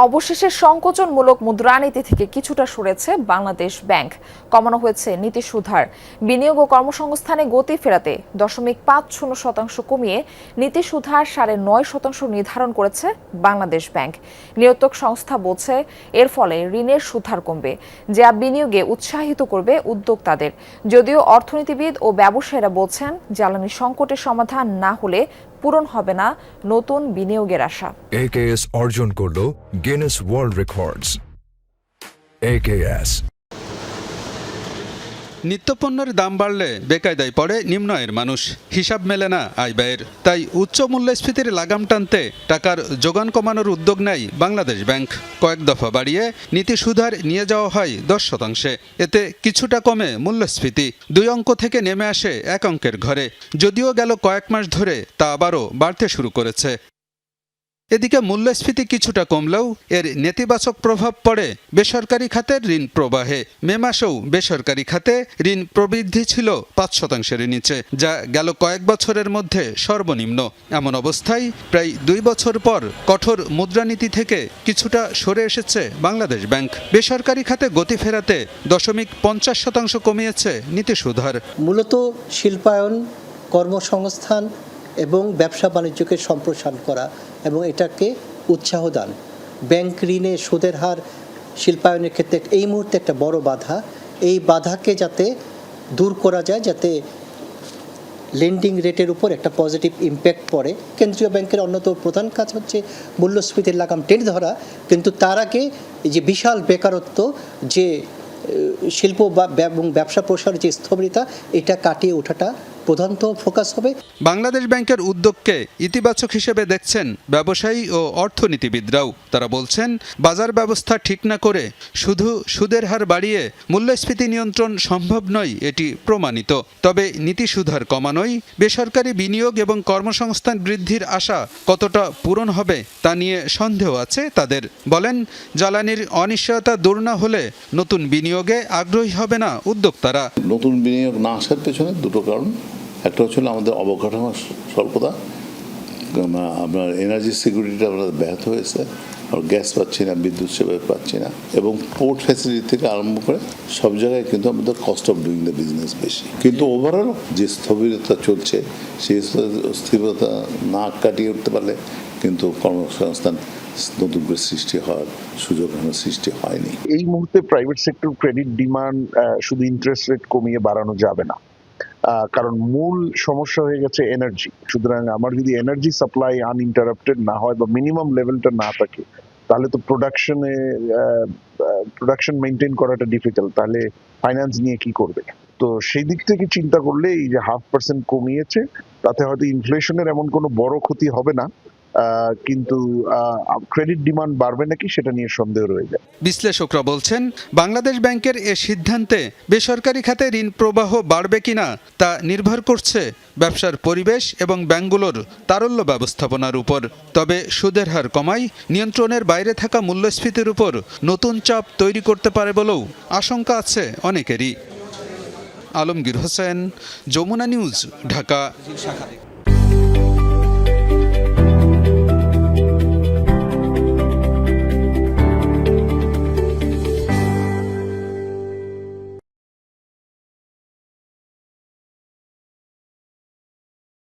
অবশেষে সংকোচনমূলক মুদ্রানীতি থেকে কিছুটা সরেছে বাংলাদেশ ব্যাংক। কমানো হয়েছে নীতি সুধার। বিনিয়োগ ও কর্মসংস্থানে গতি ফেরাতে 0.50% কমিয়ে নীতি সুধার 9.5% নির্ধারণ করেছে বাংলাদেশ ব্যাংক। নিয়ন্ত্রক সংস্থা বলছে এর ফলে ঋণের সুদহার কমবে, যা বিনিয়োগে উৎসাহিত করবে উদ্যোক্তাদের। যদিও অর্থনীতিবিদ ও ব্যবসায়ীরা বলছেন জ্বালানি সংকটের সমাধান না হলে পূরণ হবে না নতুন বিনিয়োগের আশা। AKS অর্জন করলো গিনেস ওয়ার্ল্ড রেকর্ডস। AKS নিত্যপণ্যের দাম বাড়লে বেকায়দায় পড়ে নিম্ন আয়ের মানুষ। হিসাব মেলে না আয় ব্যয়ের। তাই উচ্চ মূল্যস্ফীতির লাগাম টানতে টাকার যোগান কমানোর উদ্যোগ নেয় বাংলাদেশ ব্যাংক। কয়েক দফা বাড়িয়ে নীতি সুধার নিয়ে যাওয়া হয় 10%। এতে কিছুটা কমে মূল্যস্ফীতি। 2 অঙ্ক থেকে নেমে আসে 1 অঙ্কের ঘরে। যদিও গেল কয়েক মাস ধরে তা আবারও বাড়তে শুরু করেছে। এদিকে মূল্যস্ফীতি কিছুটা কমলেও এর নেতিবাচক প্রভাব পড়ে বেসরকারি খাতের ঋণ প্রবাহে। মে মাসেও বেসরকারি খাতে ঋণ প্রবৃদ্ধি ছিল 5%-এর নিচে, যা গেল কয়েক বছরের মধ্যে সর্বনিম্ন। এমন অবস্থায় প্রায় 2 বছর পর কঠোর মুদ্রানীতি থেকে কিছুটা সরে এসেছে বাংলাদেশ ব্যাংক। বেসরকারি খাতে গতি ফেরাতে 0.50% কমিয়েছে নীতি সুধার। মূলত শিল্পায়ন, কর্মসংস্থান এবং ব্যবসা বাণিজ্যকে সম্প্রসারণ করা এবং এটাকে উৎসাহ দান। ব্যাংক ঋণে সুদের হার শিল্পায়নের ক্ষেত্রে এই মুহূর্তে একটা বড় বাধা। এই বাধাকে যাতে দূর করা যায়, যাতে লেন্ডিং রেটের উপর একটা পজিটিভ ইম্প্যাক্ট পড়ে। কেন্দ্রীয় ব্যাংকের অন্যতম প্রধান কাজ হচ্ছে মূল্যস্ফীতির লাগাম টেনে ধরা, কিন্তু তার আগে এই যে বিশাল বেকারত্ব, যে শিল্প এবং ব্যবসা প্রসারের যে স্থবিরতা, এটা কাটিয়ে ওঠাটা প্রধানত ফোকাস হবে। বাংলাদেশ ব্যাংকের উদ্যোগকে ইতিবাচক হিসেবে দেখছেন ব্যবসায়ী ও অর্থনীতিবিদরাও। তারা বলছেন বাজার ব্যবস্থা ঠিক না করে শুধু সুদের হার বাড়িয়ে মূল্যস্ফীতি নিয়ন্ত্রণ সম্ভব নয়, এটি প্রমাণিত। তবে নীতি সুদহার কমানোই বেসরকারি বিনিয়োগ এবং কর্মসংস্থান বৃদ্ধির আশা কতটা পূরণ হবে তা নিয়ে সন্দেহ আছে তাদের। বলেন, জ্বালানির অনিশ্চয়তা দূর না হলে নতুন বিনিয়োগে আগ্রহী হবে না উদ্যোক্তারা। নতুন বিনিয়োগ না আসার পেছনে দুটো কারণ। একটা হচ্ছে আমাদের অবকাঠামো স্বল্পতা, আপনার এনার্জি সিকিউরিটিটা আমরা ব্যাহত হয়েছে, আর গ্যাস পাচ্ছি না, বিদ্যুৎ সেবা পাচ্ছি না, এবং পোর্ট ফ্যাসিলিটি থেকে আরম্ভ করে সব জায়গায় কিন্তু আমাদের cost of doing the business বেশি। কিন্তু ওভারঅল যে স্থবিরতা চলছে, সেই স্থিরতা না কাটিয়ে উঠতে পারলে কিন্তু কর্মসংস্থান নতুন করে সৃষ্টি হওয়ার সুযোগ সৃষ্টি হয়নি। এই মুহূর্তে প্রাইভেট সেক্টর ক্রেডিট ডিমান্ড শুধু ইন্টারেস্ট রেট কমিয়ে বাড়ানো যাবে না, কারণ মূল সমস্যা হয়ে গেছে এনার্জি। সুতরাং আমার যদি এনার্জি সাপ্লাই আনইন্টারাপ্টেড না হয় বা মিনিমাম লেভেলটা না থাকে, তাহলে তো প্রোডাকশন মেনটেন করাটা ডিফিকাল্ট। তাহলে ফাইন্যান্স নিয়ে কি করবে? তো সেই দিক থেকে চিন্তা করলে এই যে 0.5% কমিয়েছে, তাতে হয়তো ইনফ্লেশনের এমন কোনো বড় ক্ষতি হবে না, কিন্তু ক্রেডিট ডিমান্ড বাড়বে নাকি সেটা নিয়ে সন্দেহ রয়ে যায়। বিশ্লেষকরা বলছেন বাংলাদেশ ব্যাংকের এ সিদ্ধান্তে বেসরকারি খাতে ঋণ প্রবাহ বাড়বে কিনা তা নির্ভর করছে ব্যবসার পরিবেশ এবং ব্যাংকগুলোর তারল্য ব্যবস্থাপনার উপর। তবে সুদের হার কমাই নিয়ন্ত্রণের বাইরে থাকা মূল্যস্ফীতির উপর নতুন চাপ তৈরি করতে পারে বলেও আশঙ্কা আছে অনেকেরই। আলমগীর হোসেন, যমুনা নিউজ, ঢাকা।